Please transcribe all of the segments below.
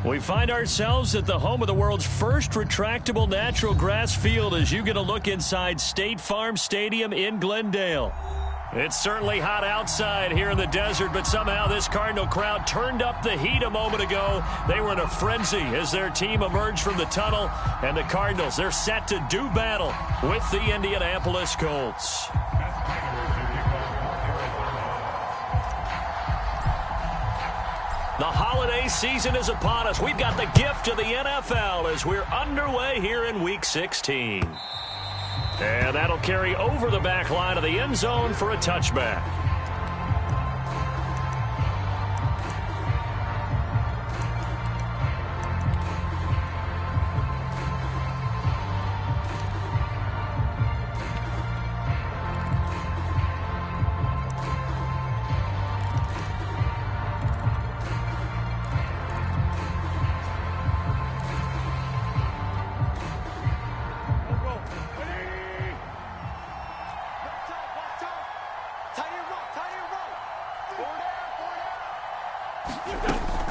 We find ourselves at the home of the world's first retractable natural grass field as you get a look inside State Farm Stadium in Glendale. It's certainly hot outside here in the desert, but somehow this Cardinal crowd turned up the heat a moment ago. They were in a frenzy as their team emerged from the tunnel, and the Cardinals, they're set to do battle with the Indianapolis Colts. The holiday season is upon us. We've got the gift of the NFL as we're underway here in Week 16. And that'll carry over the back line of the end zone for a touchback.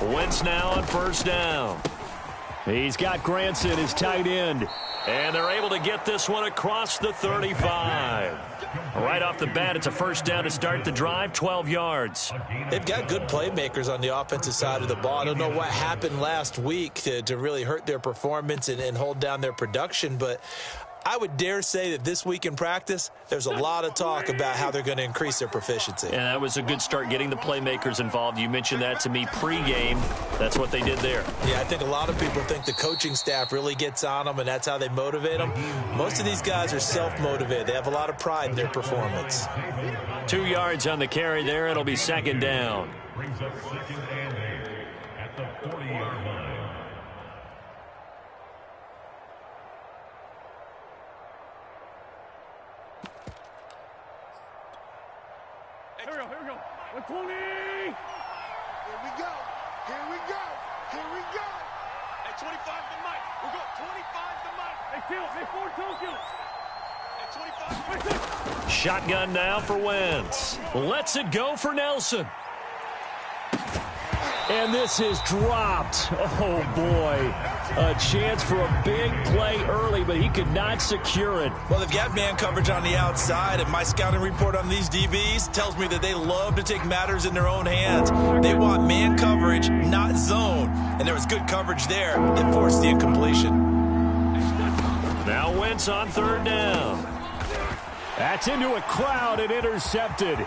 Wentz now on first down. He's got Granson, his tight end. And they're able to get this one across the 35. Right off the bat, it's a first down to start the drive, 12 yards. They've got good playmakers on the offensive side of the ball. I don't know what happened last week to really hurt their performance and hold down their production, but I would dare say that this week in practice, there's a lot of talk about how they're going to increase their proficiency. And that was a good start, getting the playmakers involved. You mentioned that to me pregame. That's what they did there. Yeah, I think a lot of people think the coaching staff really gets on them, and that's how they motivate them. Most of these guys are self-motivated. They have a lot of pride in their performance. 2 yards on the carry there. It'll be second down. Brings up second and 8 at the 40-yard line. Here we go. 120. Here we go. Hey, 25 to Mike. We'll go 25 to Mike. Hey, kill it. Hey, 4-2, kill it. Hey, 25. Shotgun now for Wentz. Lets it go for Nelson. And this is dropped. Oh, boy. A chance for a big play early, but he could not secure it. Well, they've got man coverage on the outside, and my scouting report on these DBs tells me that they love to take matters in their own hands. They want man coverage, not zone. And there was good coverage there that forced the incompletion. Now Wentz on third down. That's into a crowd and intercepted.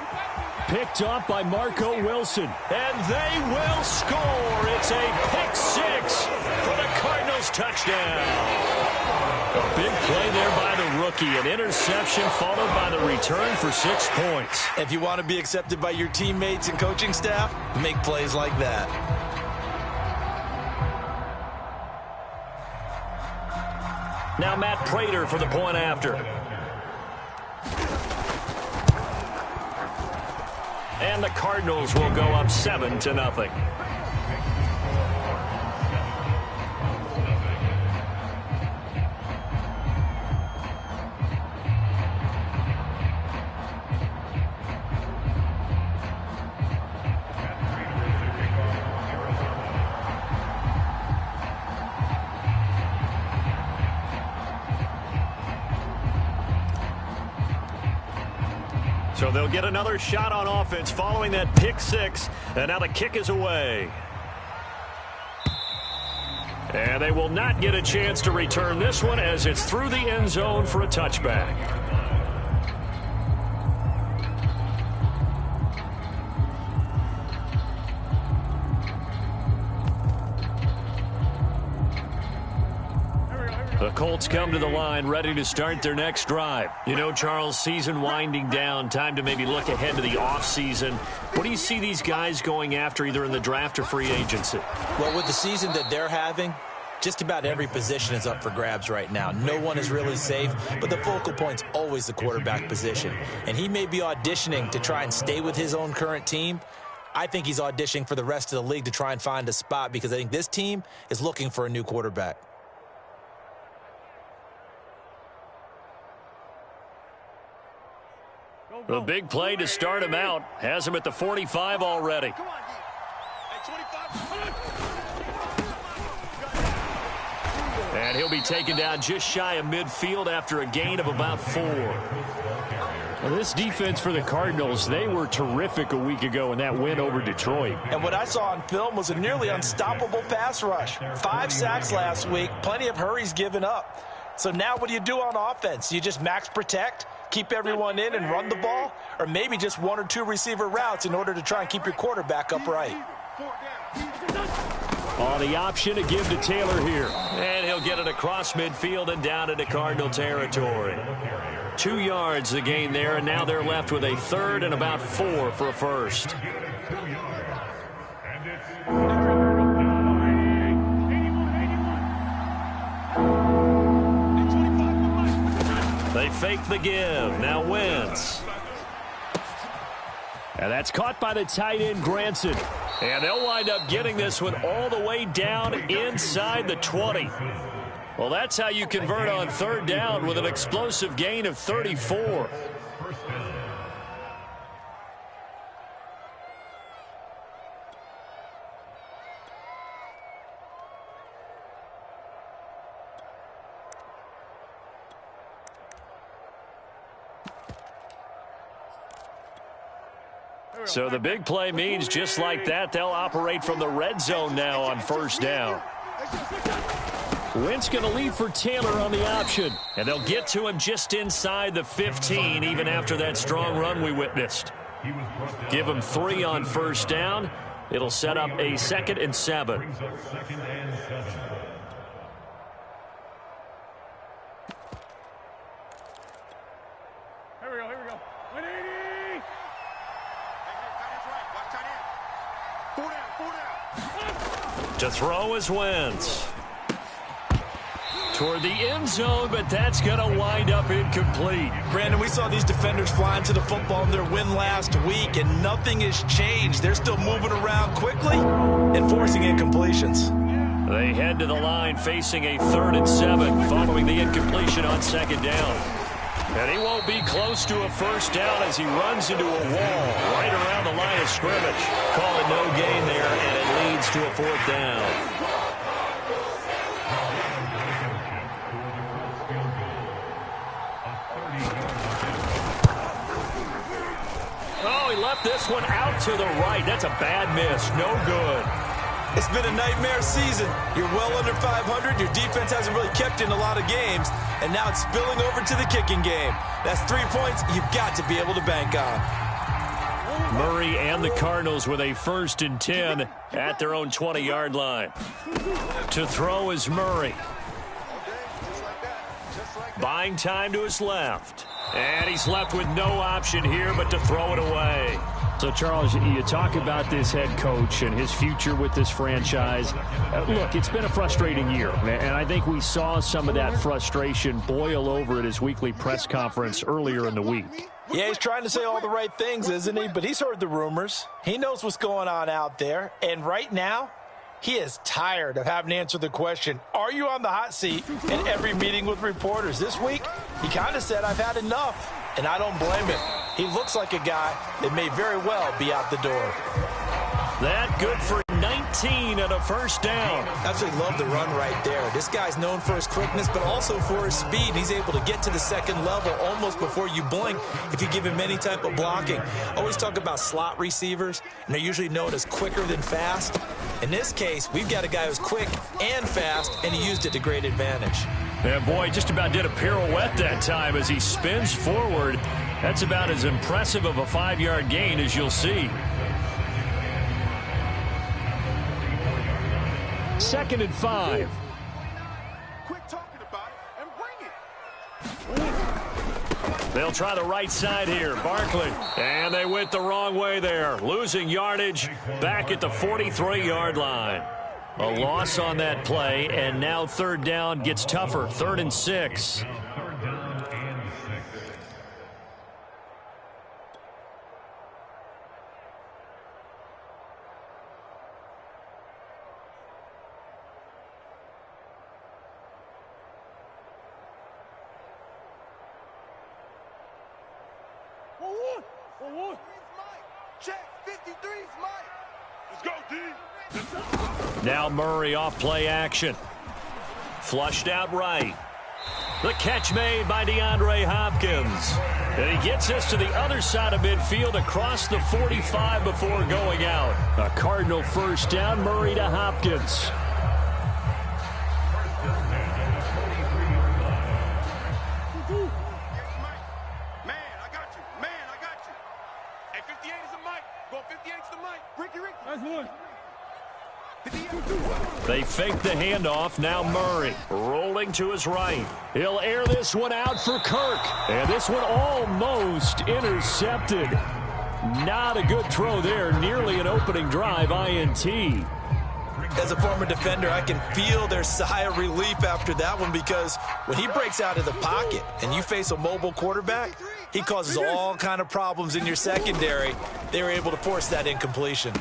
Picked up by Marco Wilson. And they will score. It's a pick six for the Cardinals touchdown. A big play there by the rookie. An interception followed by the return for 6 points. If you want to be accepted by your teammates and coaching staff, make plays like that. Now Matt Prater for the point after. And the Cardinals will go up 7-0. So they'll get another shot on offense following that pick six. And now the kick is away. And they will not get a chance to return this one as it's through the end zone for a touchback. The Colts come to the line ready to start their next drive. You know, Charles, season winding down, time to maybe look ahead to the offseason. What do you see these guys going after either in the draft or free agency? Well, with the season that they're having, just about every position is up for grabs right now. No one is really safe, but the focal point's always the quarterback position. And he may be auditioning to try and stay with his own current team. I think he's auditioning for the rest of the league to try and find a spot because I think this team is looking for a new quarterback. A big play to start him out. Has him at the 45 already. And he'll be taken down just shy of midfield after a gain of about 4. Well, this defense for the Cardinals, they were terrific a week ago in that win over Detroit. And what I saw on film was a nearly unstoppable pass rush. 5 sacks last week, plenty of hurries given up. So now what do you do on offense? You just max protect, keep everyone in and run the ball? Or maybe just 1 or 2 receiver routes in order to try and keep your quarterback upright? On the option to give to Taylor here. And he'll get it across midfield and down into Cardinal territory. 2 yards the gain there, and now they're left with a 3rd and about 4 for a first. They fake the give. Now Wentz. And that's caught by the tight end, Granson. And they'll wind up getting this one all the way down inside the 20. Well, that's how you convert on 3rd down with an explosive gain of 34. So the big play means just like that, they'll operate from the red zone now on 1st down. Wentz going to lead for Taylor on the option. And they'll get to him just inside the 15, even after that strong run we witnessed. Give him 3 on 1st down. It'll set up a 2nd and 7. Here we go. 180. Four down. To throw is Wentz. Toward the end zone, but that's going to wind up incomplete. Brandon, we saw these defenders flying to the football in their win last week, and nothing has changed. They're still moving around quickly and forcing incompletions. They head to the line facing a 3rd and 7 following the incompletion on 2nd down. And he won't be close to a 1st down as he runs into a wall right around the line of scrimmage. Call it no gain there, and it leads to a 4th down. Oh, he left this one out to the right. That's a bad miss. No good. It's been a nightmare season. You're well under 500. Your defense hasn't really kept you in a lot of games. And now it's spilling over to the kicking game. That's 3 points you've got to be able to bank on. Murray and the Cardinals with a 1st and 10 at their own 20-yard line. To throw is Murray. Buying time to his left. And he's left with no option here but to throw it away. So, Charles, you talk about this head coach and his future with this franchise. Look, it's been a frustrating year, and I think we saw some of that frustration boil over at his weekly press conference earlier in the week. Yeah, he's trying to say all the right things, isn't he? But he's heard the rumors. He knows what's going on out there. And right now, he is tired of having to answer the question, are you on the hot seat, in every meeting with reporters. This week, he kind of said, I've had enough. And I don't blame him. He looks like a guy that may very well be out the door. That good for 19 and a 1st down. Absolutely love the run right there. This guy's known for his quickness, but also for his speed. And he's able to get to the 2nd level almost before you blink if you give him any type of blocking. Always talk about slot receivers, and they're usually known as quicker than fast. In this case, we've got a guy who's quick and fast, and he used it to great advantage. And boy, just about did a pirouette that time as he spins forward. That's about as impressive of a 5-yard gain as you'll see. 2nd and 5. Quit talking about it and bring it. They'll try the right side here. Barkley. And they went the wrong way there. Losing yardage back at the 43-yard line. A loss on that play, and now 3rd down gets tougher. 3rd and 6. One. Check 53's Mike. Let's go, D. Now Murray off play action. Flushed out right. The catch made by DeAndre Hopkins. And he gets us to the other side of midfield across the 45 before going out. A Cardinal first down, Murray to Hopkins. They fake the handoff. Now Murray rolling to his right. He'll air this one out for Kirk. And this one almost intercepted. Not a good throw there. Nearly an opening drive INT. As a former defender, I can feel their sigh of relief after that one, because when he breaks out of the pocket and you face a mobile quarterback, he causes all kind of problems in your secondary. They were able to force that incompletion.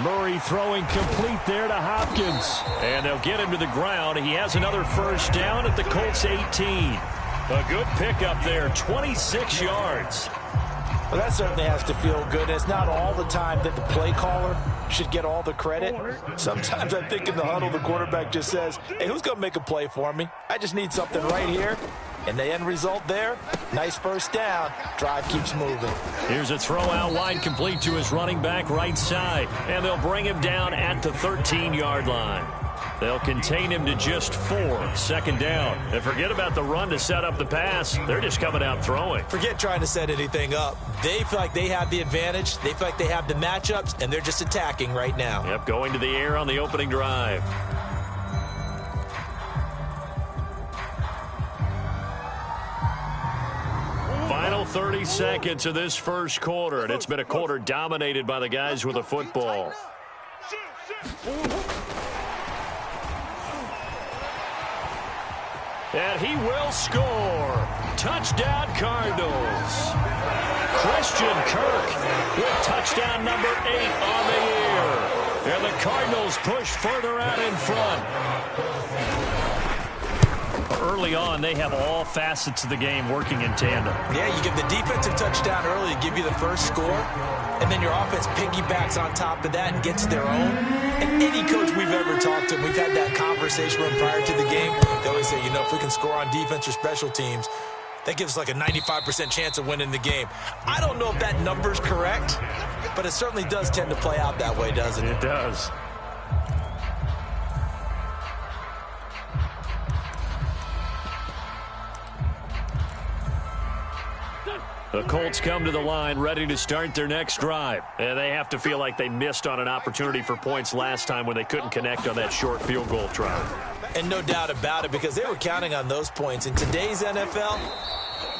Murray throwing complete there to Hopkins. And they'll get him to the ground. He has another first down at the Colts 18. A good pickup there, 26 yards. Well, that certainly has to feel good. It's not all the time that the play caller should get all the credit. Sometimes I think in the huddle, the quarterback just says, hey, who's going to make a play for me? I just need something right here. And the end result there, nice first down. Drive keeps moving. Here's a throw out wide, complete to his running back right side. And they'll bring him down at the 13-yard line. They'll contain him to just 4. Second down. And forget about the run to set up the pass. They're just coming out throwing. Forget trying to set anything up. They feel like they have the advantage. They feel like they have the matchups, and they're just attacking right now. Yep, going to the air on the opening drive. Final 30 seconds of this first quarter, and it's been a quarter dominated by the guys with the football. And he will score. Touchdown, Cardinals. Christian Kirk with touchdown number 8 on the year. And the Cardinals push further out in front. Early on, they have all facets of the game working in tandem. Yeah, you give the defensive touchdown early to give you the first score, and then your offense piggybacks on top of that and gets their own. And any coach we've ever talked to, we've had that conversation with them prior to the game. They always say, you know, if we can score on defense or special teams, that gives us like a 95% chance of winning the game. I don't know if that number's correct, but it certainly does tend to play out that way, doesn't it? It does. The Colts come to the line ready to start their next drive. And they have to feel like they missed on an opportunity for points last time when they couldn't connect on that short field goal try. And no doubt about it, because they were counting on those points. In today's NFL,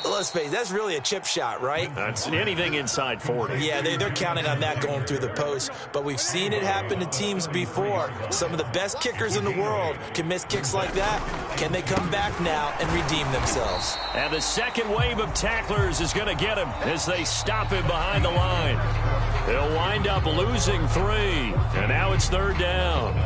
let's face it, that's really a chip shot, right? That's anything inside 40. Yeah, they're counting on that going through the post. But we've seen it happen to teams before. Some of the best kickers in the world can miss kicks like that. Can they come back now and redeem themselves? And the second wave of tacklers is going to get him as they stop him behind the line. He'll wind up losing 3. And now it's third down.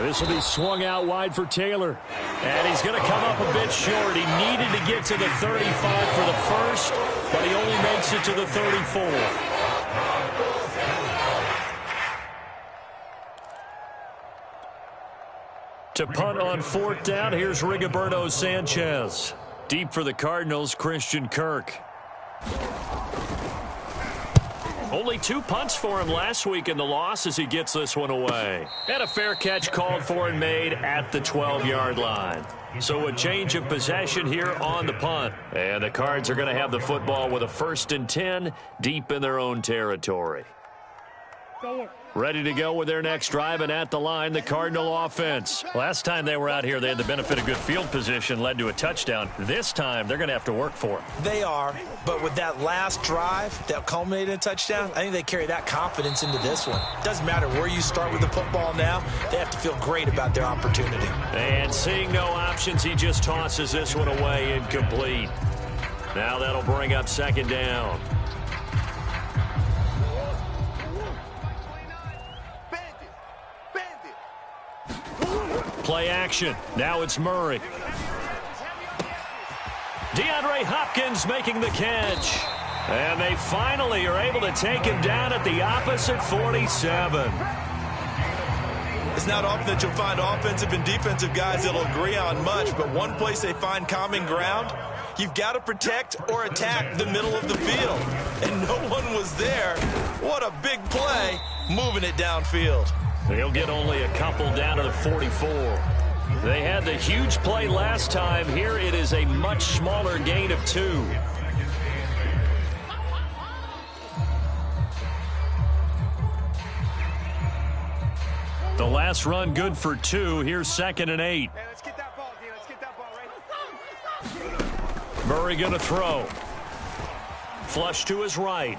This will be swung out wide for Taylor. And he's going to come up a bit short. He needed to get to the 35 for the first, but he only makes it to the 34. To punt on fourth down, here's Rigoberto Sanchez. Deep for the Cardinals, Christian Kirk. Only 2 punts for him last week in the loss as he gets this one away. And a fair catch called for and made at the 12-yard line. So a change of possession here on the punt. And the Cards are going to have the football with a 1st and 10 deep in their own territory. Ready to go with their next drive, and at the line, the Cardinal offense. Last time they were out here, they had the benefit of good field position, led to a touchdown. This time, they're going to have to work for it. They are, but with that last drive that culminated in a touchdown, I think they carry that confidence into this one. Doesn't matter where you start with the football now, they have to feel great about their opportunity. And seeing no options, he just tosses this one away incomplete. Now that'll bring up second down. Play action. Now it's Murray. DeAndre Hopkins making the catch. And they finally are able to take him down at the opposite 47. It's not often that you'll find offensive and defensive guys that'll agree on much, but one place they find common ground, you've got to protect or attack the middle of the field. And no one was there. What a big play, moving it downfield. He'll get only a couple down to the 44. They had the huge play last time. Here it is a much smaller gain of 2. The last run good for 2. Here's 2nd and 8. Hey, let's get that ball, D. Let's get that ball right. Murray going to throw. Flush to his right.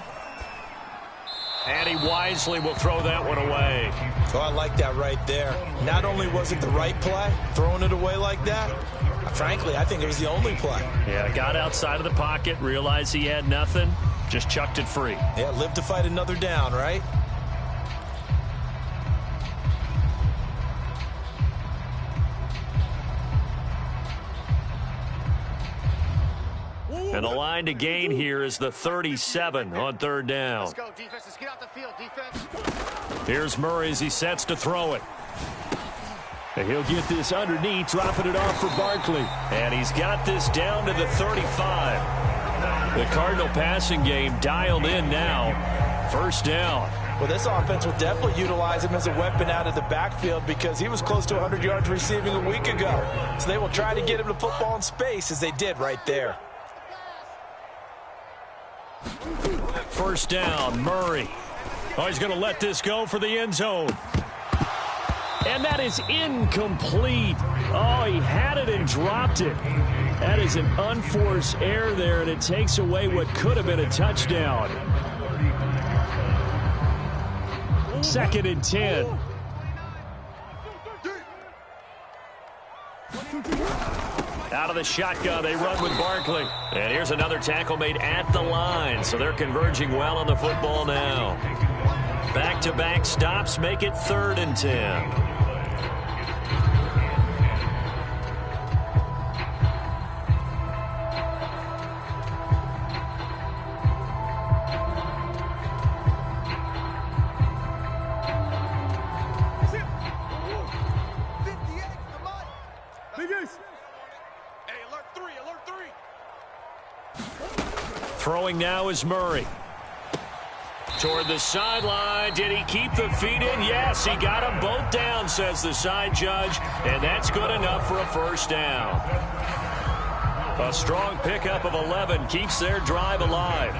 And he wisely will throw that one away. Oh, I like that right there. Not only was it the right play, throwing it away like that, frankly, I think it was the only play. Yeah, got outside of the pocket, realized he had nothing, just chucked it free. Yeah, live to fight another down, right? And the line to gain here is the 37 on 3rd down. Let's go, defense. Let's get out the field, defense. Here's Murray as he sets to throw it. And he'll get this underneath, dropping it off for Barkley. And he's got this down to the 35. The Cardinal passing game dialed in now. 1st down. Well, this offense will definitely utilize him as a weapon out of the backfield because he was close to 100 yards receiving a week ago. So they will try to get him to football in space as they did right there. 1st down, Murray. Oh, he's going to let this go for the end zone. And that is incomplete. Oh, he had it and dropped it. That is an unforced error there, and it takes away what could have been a touchdown. 2nd and 10. Out of the shotgun, they run with Barkley. And here's another tackle made at the line, so they're converging well on the football now. Back-to-back stops make it 3rd and 10. Throwing now is Murray. Toward the sideline. Did he keep the feet in? Yes, he got them both down, says the side judge. And that's good enough for a 1st down. A strong pickup of 11 keeps their drive alive.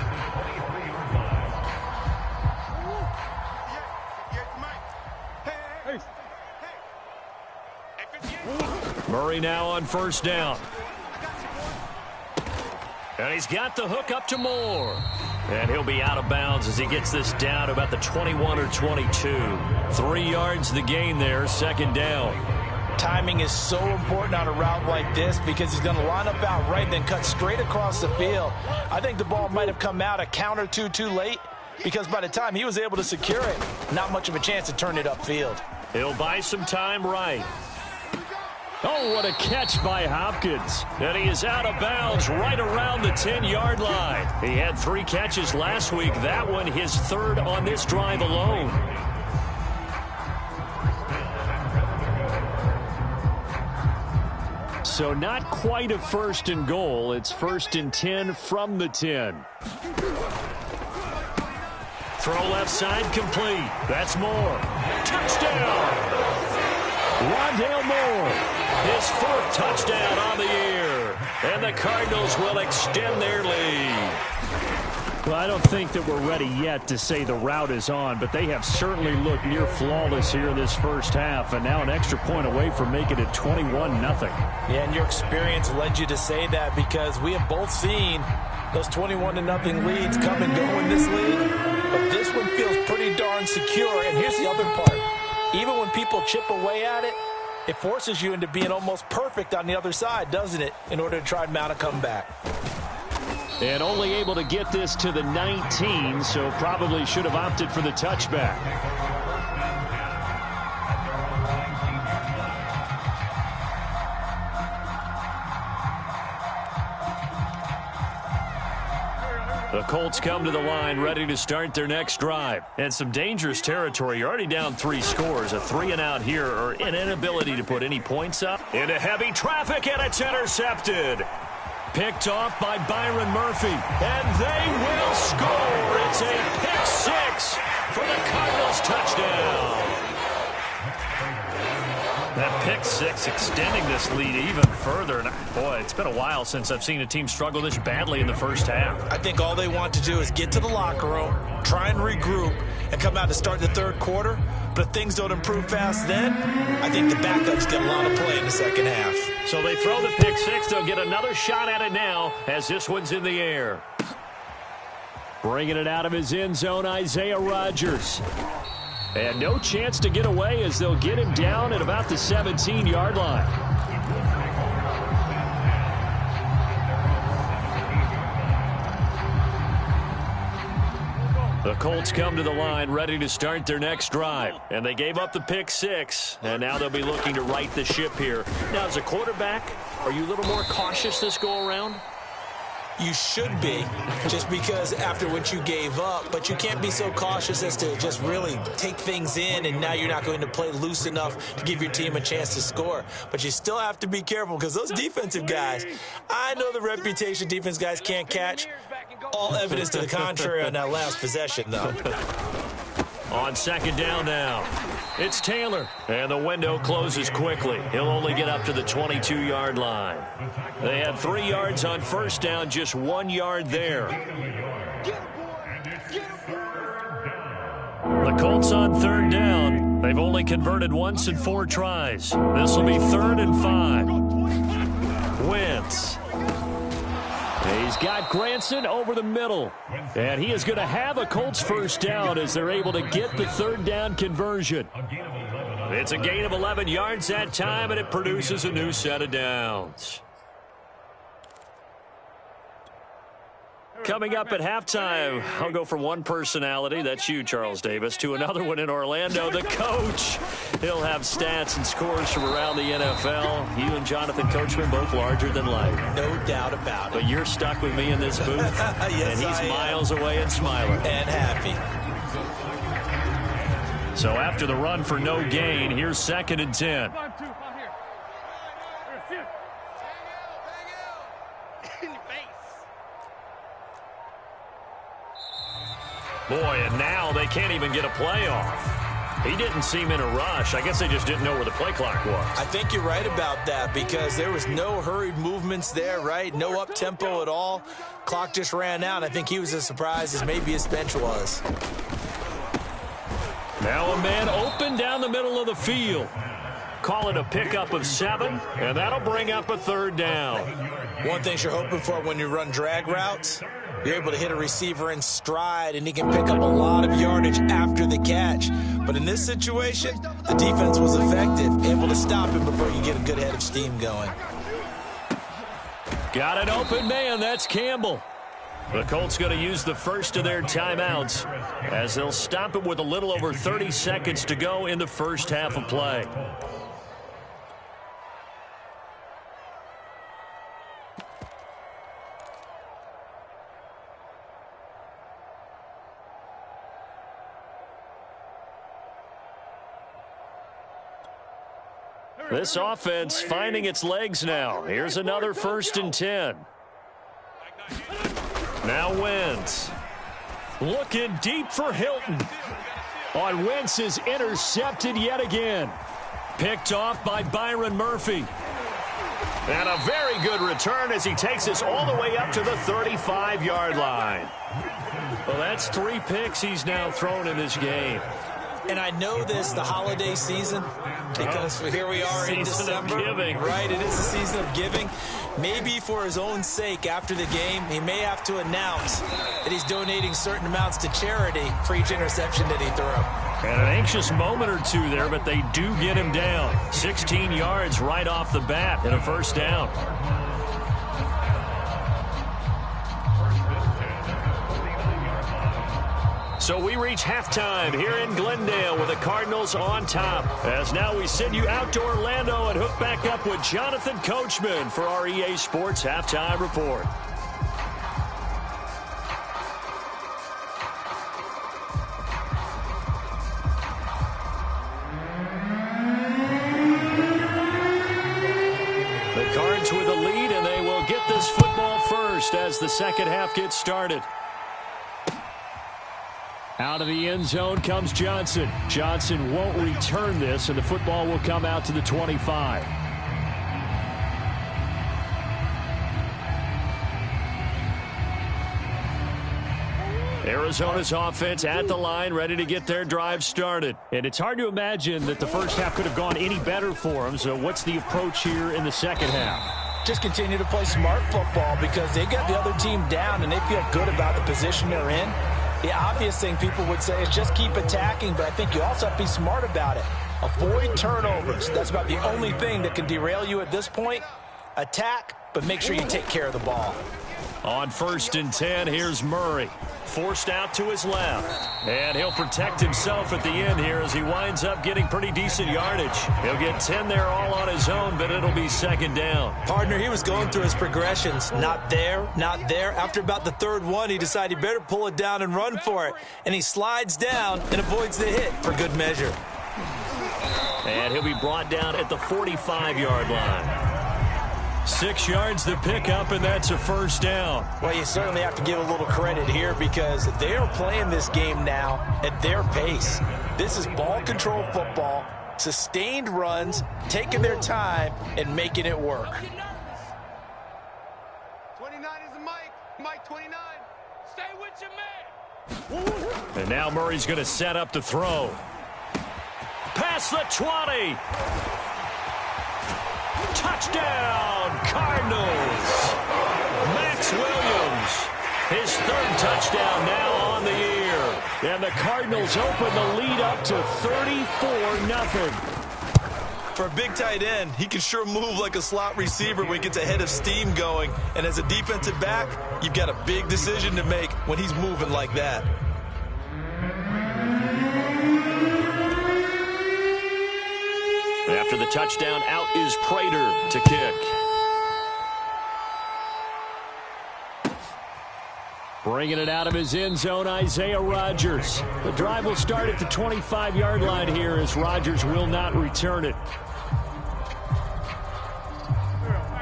Murray now on 1st down. And he's got the hook up to Moore. And he'll be out of bounds as he gets this down to about the 21 or 22. 3 yards the gain there, 2nd down. Timing is so important on a route like this because he's going to line up out right and then cut straight across the field. I think the ball might have come out a count or two too late because by the time he was able to secure it, not much of a chance to turn it upfield. He'll buy some time right. Oh, what a catch by Hopkins. And he is out of bounds right around the 10-yard line. He had 3 catches last week. That one his 3rd on this drive alone. So not quite a 1st and goal. It's 1st and 10 from the 10. Throw left side complete. That's Moore. Touchdown! Rondale Moore, his 4th touchdown on the year. And the Cardinals will extend their lead. Well, I don't think that we're ready yet to say the route is on, but they have certainly looked near flawless here in this 1st half, and now an extra point away from making it 21-0. Yeah, and your experience led you to say that because we have both seen those 21-0 leads come and go in this league, but this one feels pretty darn secure. And here's the other part. Even when people chip away at it, it forces you into being almost perfect on the other side, doesn't it, in order to try and mount a comeback. And only able to get this to the 19, so probably should have opted for the touchback. The Colts come to the line ready to start their next drive. And some dangerous territory. You're already down 3 scores. A 3-and-out here or an inability to put any points up. Into heavy traffic, and it's intercepted. Picked off by Byron Murphy. And they will score. It's a pick 6 for the Cardinals touchdown. That pick 6 extending this lead even further. And boy, it's been a while since I've seen a team struggle this badly in the first half. I think all they want to do is get to the locker room, try and regroup, and come out to start the third quarter. But if things don't improve fast then, I think the backups get a lot of play in the second half. So they throw the pick 6. They'll get another shot at it now as this one's in the air. Bringing it out of his end zone, Isaiah Rodgers. And no chance to get away as they'll get him down at about the 17-yard line. The Colts come to the line ready to start their next drive. And they gave up the pick 6. And now they'll be looking to right the ship here. Now, as a quarterback, are you a little more cautious this go-around? You should be, just because after what you gave up, but you can't be so cautious as to just really take things in, and now you're not going to play loose enough to give your team a chance to score. But you still have to be careful because those defensive guys, I know the reputation defense guys can't catch. All evidence to the contrary on that last possession, though. On second down now, it's Taylor. And the window closes quickly. He'll only get up to the 22-yard line. They had 3 yards on first down, just 1 yard there. The Colts on third down. They've only converted once in 4 tries. This will be 3rd and 5. Wentz. He's got Granson over the middle. And he is going to have a Colts first down as they're able to get the 3rd down conversion. It's a gain of 11 yards that time, and it produces a new set of downs. Coming up at halftime, I'll go from one personality, that's you, Charles Davis, to another one in Orlando, the coach. He'll have stats and scores from around the NFL. You and Jonathan Coachman, both larger than life. No doubt about it. But you're stuck with me in this booth, yes, and he's miles away and smiling. And happy. So after the run for no gain, here's 2nd and 10. Boy, and now they can't even get a play off. He didn't seem in a rush. I guess they just didn't know where the play clock was. I think you're right about that because there was no hurried movements there, right? No up-tempo at all. Clock just ran out. I think he was as surprised as maybe his bench was. Now a man open down the middle of the field. Call it a pickup of 7, and that'll bring up a 3rd down. One thing you're hoping for when you run drag routes, you're able to hit a receiver in stride, and he can pick up a lot of yardage after the catch. But in this situation, the defense was effective, able to stop him before you get a good head of steam going. Got an open man. That's Campbell. The Colts going to use the first of their timeouts as they'll stop him with a little over 30 seconds to go in the first half of play. This offense finding its legs now. Here's another 1st and 10. Now Wentz. Looking deep for Hilton. On Wentz is intercepted yet again. Picked off by Byron Murphy. And a very good return as he takes us all the way up to the 35-yard line. Well, that's 3 picks he's now thrown in this game. And I know this, the holiday season, because here we are in December. Season of giving. Right, it is the season of giving. Maybe for his own sake after the game, he may have to announce that he's donating certain amounts to charity for each interception that he threw. And an anxious moment or two there, but they do get him down. 16 yards right off the bat and a 1st down. So we reach halftime here in Glendale with the Cardinals on top. As now we send you out to Orlando and hook back up with Jonathan Coachman for our EA Sports Halftime Report. as the second half gets started. Out of the end zone comes Johnson. Johnson won't return this, and the football will come out to the 25. Arizona's offense at the line, ready to get their drive started. And it's hard to imagine that the first half could have gone any better for them. So what's the approach here in the second half? Just continue to play smart football because they got the other team down and they feel good about the position they're in. The obvious thing people would say is just keep attacking, but I think you also have to be smart about it. Avoid turnovers. That's about the only thing that can derail you at this point. Attack, but make sure you take care of the ball. On 1st and 10, here's Murray. Forced out to his left. And he'll protect himself at the end here as he winds up getting pretty decent yardage. He'll get 10 there all on his own, but it'll be second down. Partner, he was going through his progressions. Not there, not there. After about the third one, he decided he better pull it down and run for it. And he slides down and avoids the hit for good measure. And he'll be brought down at the 45-yard line. 6 yards to pick up, and that's a first down. Well, you certainly have to give a little credit here because they are playing this game now at their pace. This is ball control football, sustained runs, taking their time, and making it work. 29 is the Mike. Mike 29. Stay with your man. And now Murray's going to set up the throw. Past the 20. Touchdown, Cardinals. Max Williams, his 3rd touchdown now on the year. And the Cardinals open the lead up to 34-0. For a big tight end, he can sure move like a slot receiver when he gets a head of steam going. And as a defensive back, you've got a big decision to make when he's moving like that. After the touchdown, out is Prater to kick. Bringing it out of his end zone, Isaiah Rodgers. The drive will start at the 25-yard line here as Rodgers will not return it.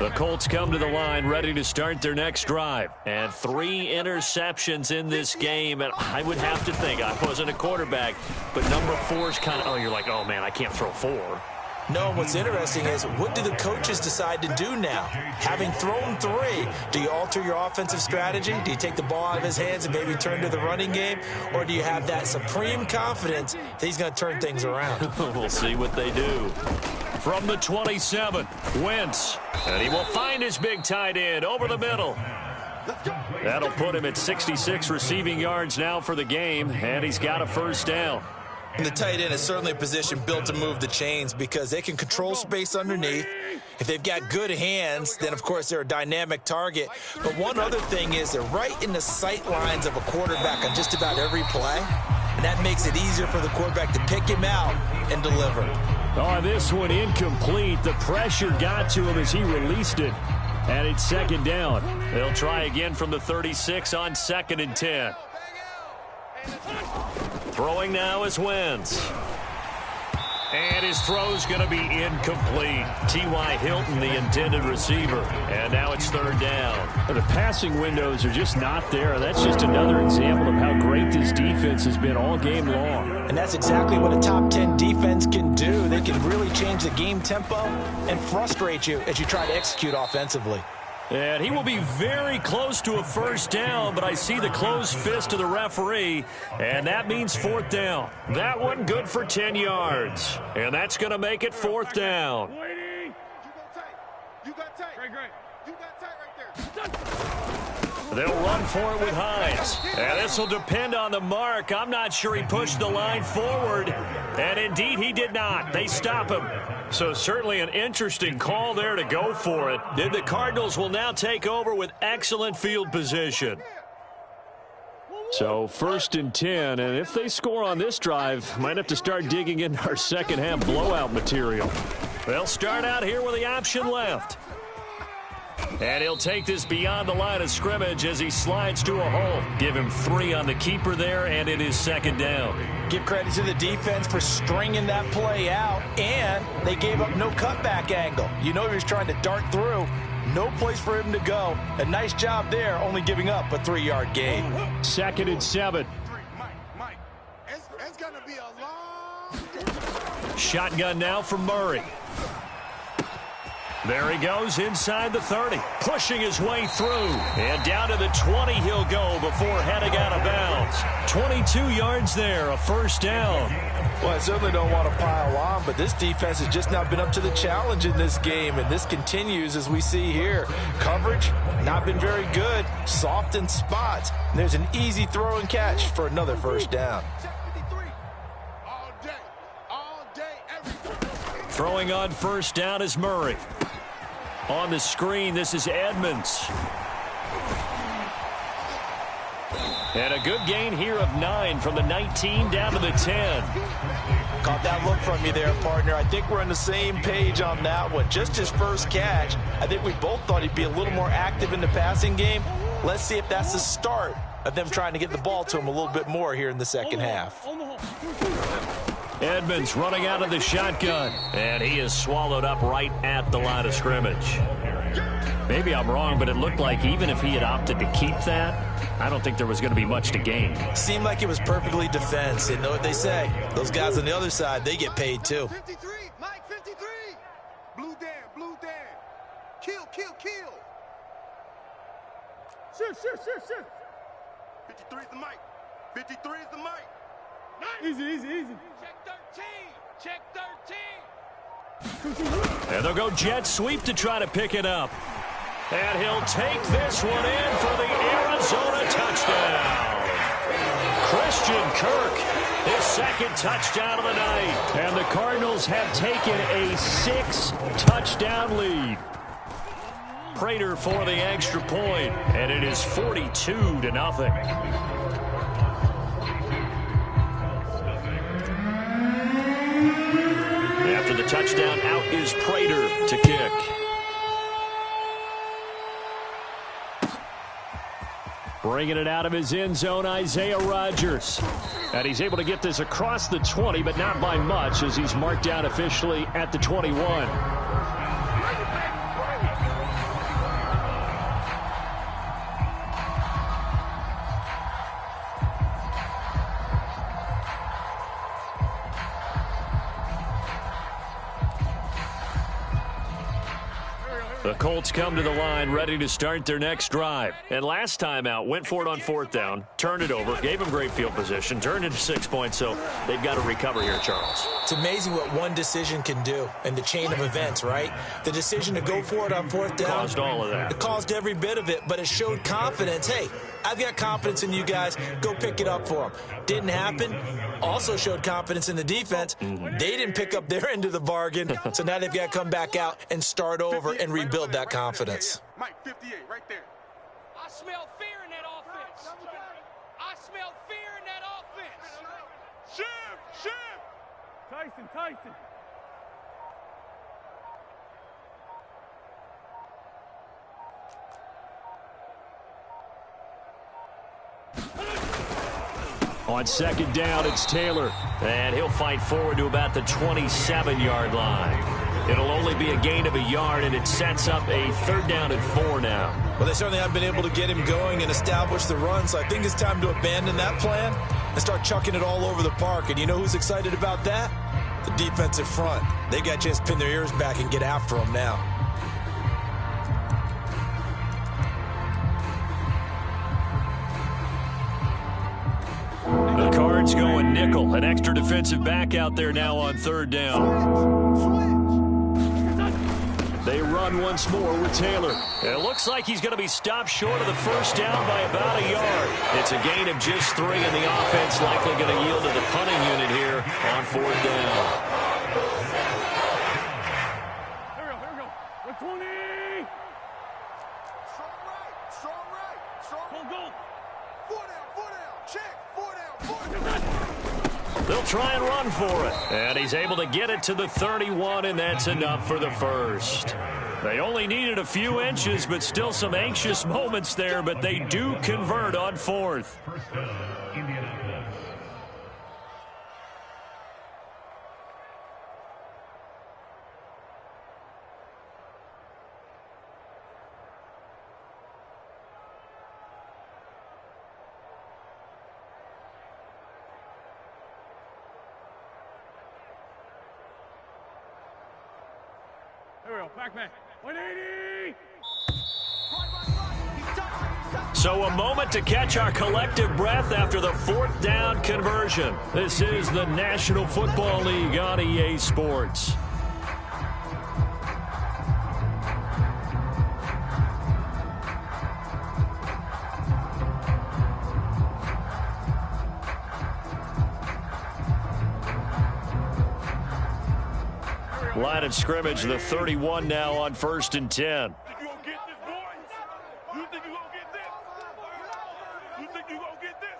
The Colts come to the line ready to start their next drive. And 3 interceptions in this game. And I would have to think, I wasn't a quarterback, but number 4 is kind of, oh, you're like, oh, man, I can't throw 4. No, what's interesting is what do the coaches decide to do now? Having thrown 3, do you alter your offensive strategy? Do you take the ball out of his hands and maybe turn to the running game? Or do you have that supreme confidence that he's going to turn things around? We'll see what they do. From the 27, Wentz. And he will find his big tight end over the middle. That'll put him at 66 receiving yards now for the game, and he's got a first down. And the tight end is certainly a position built to move the chains because they can control space underneath. If they've got good hands, then, of course, they're a dynamic target. But one other thing is they're right in the sight lines of a quarterback on just about every play. And that makes it easier for the quarterback to pick him out and deliver. Oh, this one incomplete. The pressure got to him as he released it. And it's second down. They'll try again from the 36 on 2nd and 10. Throwing now is Wentz. And his throw's going to be incomplete. T.Y. Hilton, the intended receiver. And now it's 3rd down. The passing windows are just not there. That's just another example of how great this defense has been all game long. And that's exactly what a top 10 defense can do. They can really change the game tempo and frustrate you as you try to execute offensively. And he will be very close to a first down, but I see the closed fist of the referee, and that means 4th down. That one good for 10 yards, and that's going to make it 4th down. You got tight. Great. You got tight right there. They'll run for it with Hines. And this will depend on the mark. I'm not sure he pushed the line forward, and indeed he did not. They stop him. So certainly an interesting call there to go for it. Then the Cardinals will now take over with excellent field position. So 1st and 10, and if they score on this drive, might have to start digging in our second half blowout material. They'll start out here with the option left. And he'll take this beyond the line of scrimmage as he slides to a hole. Give him 3 on the keeper there, and it is 2nd down. Give credit to the defense for stringing that play out, and they gave up no cutback angle. You know he was trying to dart through. no place for him to go. A nice job there, only giving up a 3-yard gain. 2nd and 7. Mike, it's going to be a long... Shotgun now from Murray. There he goes inside the 30, pushing his way through. And down to the 20 he'll go before heading out of bounds. 22 yards there, a first down. Well, I certainly don't want to pile on, but this defense has just not been up to the challenge in this game, and this continues as we see here. Coverage, not been very good, soft in spots. And there's an easy throw and catch for another first down. All day, every day. Throwing on first down is Murray. On the screen, this is Edmonds. And a good gain here of 9 from the 19 down to the 10. Caught that look from you there, partner. I think we're on the same page on that one. Just his first catch. I think we both thought he'd be a little more active in the passing game. Let's see if that's the start of them trying to get the ball to him a little bit more here in the second half. Edmonds running out of the shotgun, and he is swallowed up right at the line of scrimmage. Maybe I'm wrong, but it looked like even if he had opted to keep that, I don't think there was going to be much to gain. Seemed like it was perfectly defense. You know what they say? Those guys on the other side, they get paid too. 53, Mike, 53. Blue Dan. Kill. Shoot. 53 is the Mike. 53 is the Mike. Nice. Easy. Check 13. And they'll go jet sweep to try to pick it up. And he'll take this one in for the Arizona touchdown. Christian Kirk, his 2nd touchdown of the night. And the Cardinals have taken a 6-touchdown lead. Prater for the extra point, and it is 42-0. After the touchdown, out is Prater to kick. Bringing it out of his end zone, Isaiah Rodgers. And he's able to get this across the 20, but not by much, as he's marked down officially at the 21. The Colts come to the line ready to start their next drive. And last time out, went for it on 4th down, turned it over, gave them great field position, turned it to 6 points, so they've got to recover here, Charles. It's amazing what one decision can do in the chain of events, right? The decision to go for it on 4th down. Caused all of that. It caused every bit of it, but it showed confidence. Hey, I've got confidence in you guys. Go pick it up for them. Didn't happen. Also showed confidence in the defense. They didn't pick up their end of the bargain, so now they've got to come back out and start over and rebuild that confidence. Mike, 58, right there. I smell fear in that offense. I smell fear in that offense. Shift. Tyson. On 2nd down, it's Taylor. And he'll fight forward to about the 27-yard line. It'll only be a gain of a yard, and it sets up a 3rd down and 4 now. Well, they certainly haven't been able to get him going and establish the run, so I think it's time to abandon that plan and start chucking it all over the park. And you know who's excited about that? The defensive front. They got a chance to pin their ears back and get after him now. The Cards going nickel. An extra defensive back out there now on 3rd down. They run once more with Taylor. It looks like he's going to be stopped short of the first down by about a yard. It's a gain of just 3, and the offense likely going to yield to the punting unit here on 4th down. Here we go. 20. Strong right. Go. 4 down. Check. 4 down. They'll try and run for it. And he's able to get it to the 31, and that's enough for the first. They only needed a few inches, but still some anxious moments there, but they do convert on 4th. we go. Back man. 180. So a moment to catch our collective breath after the fourth down conversion. This is the National Football League on EA Sports. Line of scrimmage, the 31 now on 1st and 10. You gonna get this, boys? You think you gonna get this? You think you gonna get this?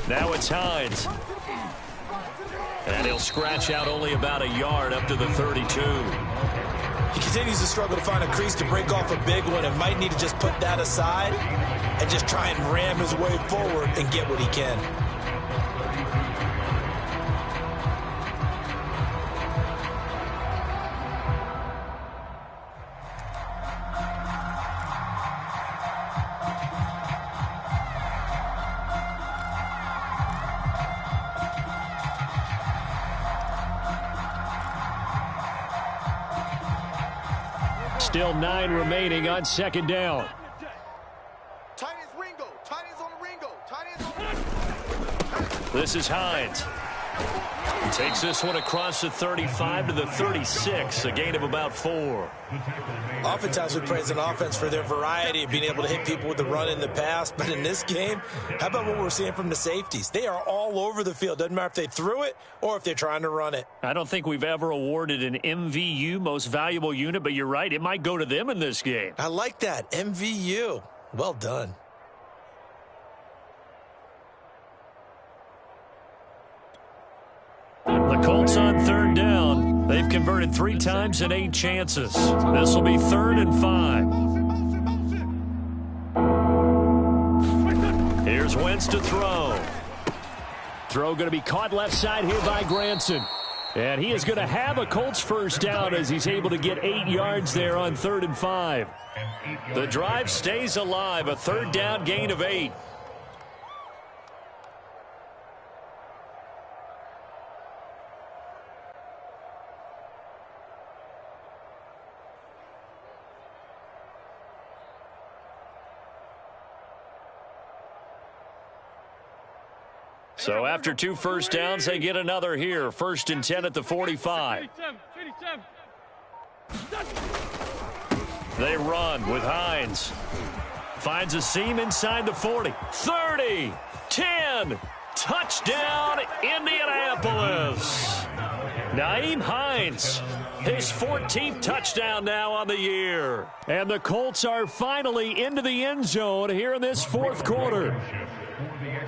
Now it's Hines. And he'll scratch out only about a yard up to the 32. He continues to struggle to find a crease to break off a big one and might need to just put that aside and just try and ram his way forward and get what he can. Still 9 remaining on 2nd down. Tight ends Ringo. Tight ends on the Ringo. Tight ends on the... This is Hines. Takes this one across the 35 to the 36, a gain of about 4. Oftentimes we praise an offense for their variety of being able to hit people with the run in the pass, but in this game, how about what we're seeing from the safeties? They are all over the field. Doesn't matter if they threw it or if they're trying to run it. I don't think we've ever awarded an MVU, most valuable unit, but you're right, it might go to them in this game. I like that. MVU. Well done. The Colts on 3rd down. They've converted 3 times in 8 chances. This will be 3rd and 5. Here's Wentz to throw. Throw going to be caught left side here by Granson. And he is going to have a Colts first down as he's able to get 8 yards there on 3rd and 5. The drive stays alive. A 3rd down gain of 8. So after 2 first downs, they get another here. 1st and 10 at the 45. They run with Hines. Finds a seam inside the 40. 30, 10, touchdown Indianapolis. Nyheim Hines, his 14th touchdown now on the year. And the Colts are finally into the end zone here in this 4th quarter.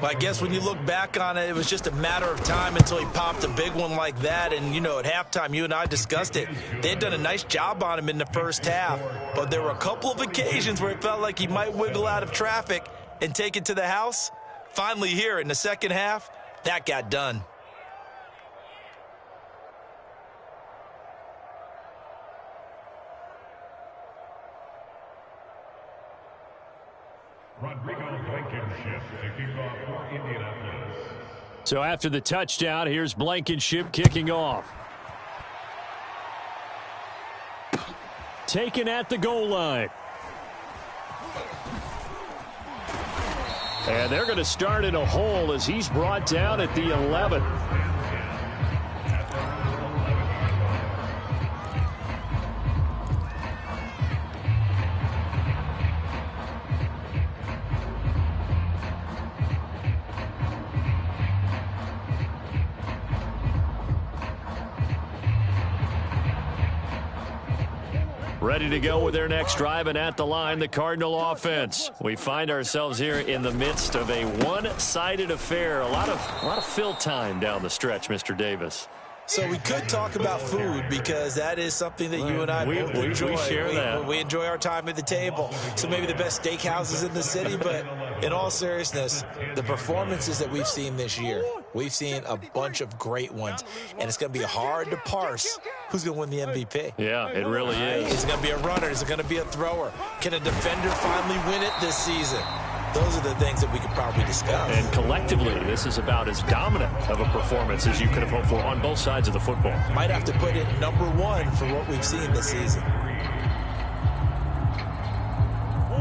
Well, I guess when you look back on it, it was just a matter of time until he popped a big one like that. And, you know, at halftime, you and I discussed it. They had done a nice job on him in the first half. But there were a couple of occasions where it felt like he might wiggle out of traffic and take it to the house. Finally here in the second half, that got done. So after the touchdown, here's Blankenship kicking off. Taken at the goal line. And they're going to start in a hole as he's brought down at the 11. Ready to go with their next drive, and at the line, the Cardinal offense. We find ourselves here in the midst of a one-sided affair. A lot of fill time down the stretch, Mr. Davis. So we could talk about food because that is something that you and I both enjoy. We share that. We enjoy our time at the table. So maybe the best steakhouses in the city, but in all seriousness, the performances that we've seen this year, We've seen a bunch of great ones, and it's going to be hard to parse who's going to win the MVP. Yeah, it really is. Is it going to be a runner? Is it going to be a thrower? Can a defender finally win it this season? Those are the things that we could probably discuss. And collectively, this is about as dominant of a performance as you could have hoped for on both sides of the football. Might have to put it number one for what we've seen this season.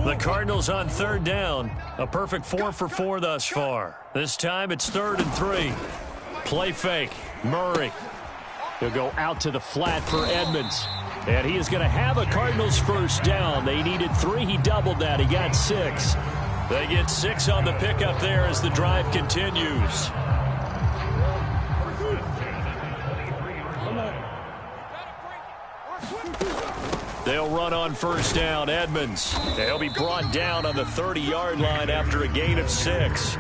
The Cardinals on third down. A perfect 4 for 4 thus far. This time it's 3rd and 3. Play fake. Murray. He'll go out to the flat for Edmonds. And he is going to have a Cardinals first down. They needed 3. He doubled that. He got 6. They get 6 on the pickup there as the drive continues. They'll run on first down. Edmonds. They'll be brought down on the 30-yard line after a gain of 6.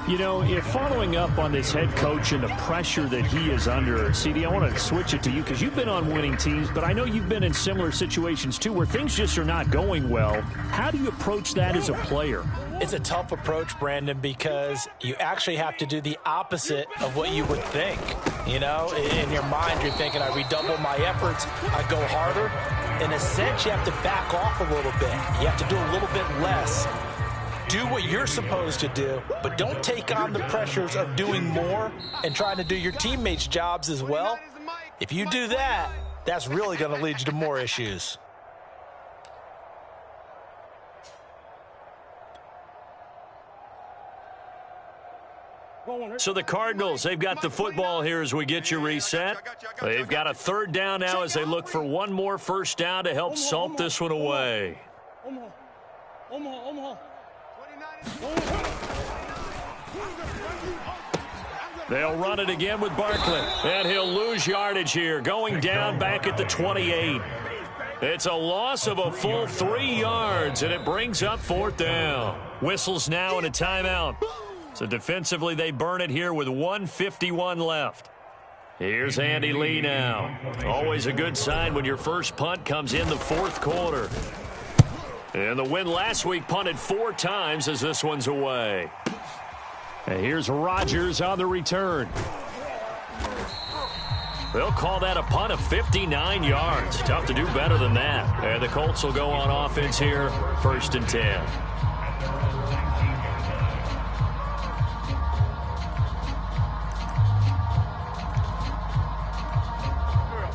You know, if following up on this head coach and the pressure that he is under, CD, I want to switch it to you because you've been on winning teams, but I know you've been in similar situations too where things just are not going well. How do you approach that as a player? It's a tough approach, Brandon, because you actually have to do the opposite of what you would think. You know, in your mind, you're thinking, I redouble my efforts, I go harder. In a sense, you have to back off a little bit. You have to do a little bit less. Do what you're supposed to do, but don't take on the pressures of doing more and trying to do your teammates' jobs as well. If you do that, that's really going to lead you to more issues. So the Cardinals, they've got the football here as we get you reset. They've got a 3rd down now as they look for one more first down to help salt this one away. They'll run it again with Barkley. And he'll lose yardage here, going down back at the 28. It's a loss of a full 3 yards, and it brings up 4th down. Whistles now and a timeout. So defensively, they burn it here with 1:51 left. Here's Andy Lee now. Always a good sign when your first punt comes in the 4th quarter. And the win last week punted 4 times as this one's away. And here's Rodgers on the return. They'll call that a punt of 59 yards. Tough to do better than that. And the Colts will go on offense here, 1st and 10.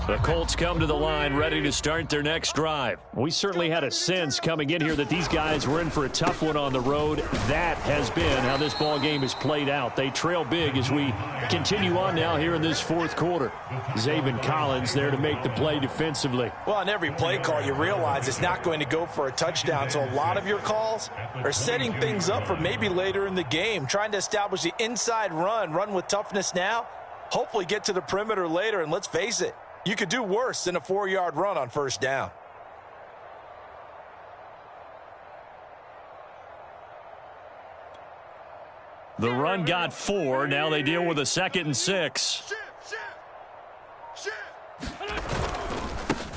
The Colts come to the line ready to start their next drive. We certainly had a sense coming in here that these guys were in for a tough one on the road. That has been how this ball game is played out. They trail big as we continue on now here in this 4th quarter. Zaven Collins there to make the play defensively. Well, on every play call, you realize it's not going to go for a touchdown. So a lot of your calls are setting things up for maybe later in the game, trying to establish the inside run with toughness now, hopefully get to the perimeter later. And let's face it, you could do worse than a 4-yard run on first down. The run got 4. Now they deal with a 2nd and 6.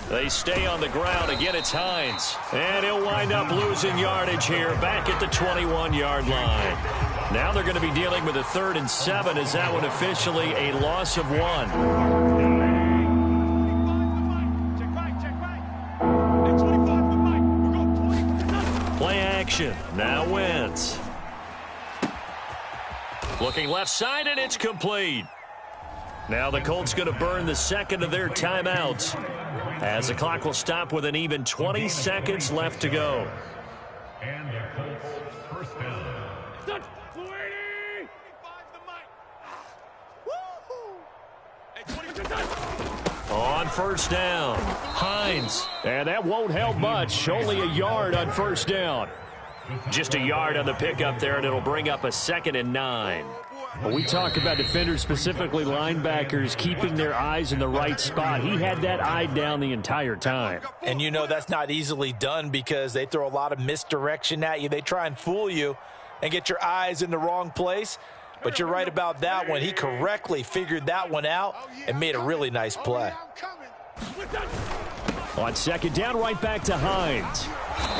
They stay on the ground. Again, it's Hines. And he'll wind up losing yardage here back at the 21-yard line. Now they're going to be dealing with a 3rd and 7 as that one officially a loss of 1. Now Wentz. Looking left side, and it's complete. Now the Colts going to burn the 2nd of their timeouts as the clock will stop with an even 20 seconds left to go. And the Colts first down. On first down, Hines. And that won't help much. Only a yard on first down. Just a yard on the pickup there, and it'll bring up a 2nd and 9. When we talk about defenders, specifically linebackers, keeping their eyes in the right spot, he had that eye down the entire time. And you know that's not easily done because they throw a lot of misdirection at you. They try and fool you and get your eyes in the wrong place. But you're right about that one. He correctly figured that one out and made a really nice play. On 2nd down, right back to Hines.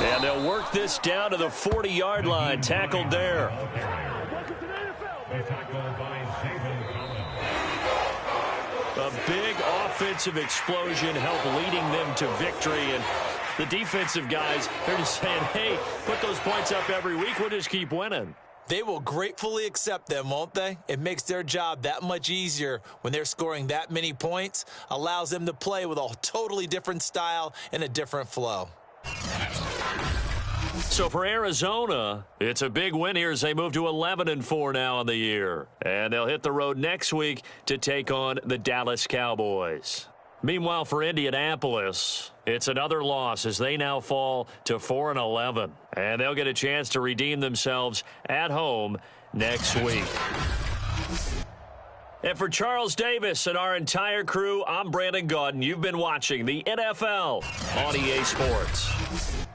And they'll work this down to the 40-yard line. Tackled there. The tackle by Zaven A big offensive explosion helped leading them to victory. And the defensive guys, they're just saying, hey, put those points up every week. We'll just keep winning. They will gratefully accept them, won't they? It makes their job that much easier when they're scoring that many points. Allows them to play with a totally different style and a different flow. So for Arizona, it's a big win here as they move to 11-4 now on the year. And they'll hit the road next week to take on the Dallas Cowboys. Meanwhile, for Indianapolis, it's another loss as they now fall to 4-11. And they'll get a chance to redeem themselves at home next week. And for Charles Davis and our entire crew, I'm Brandon Gaudin. You've been watching the NFL on EA Sports.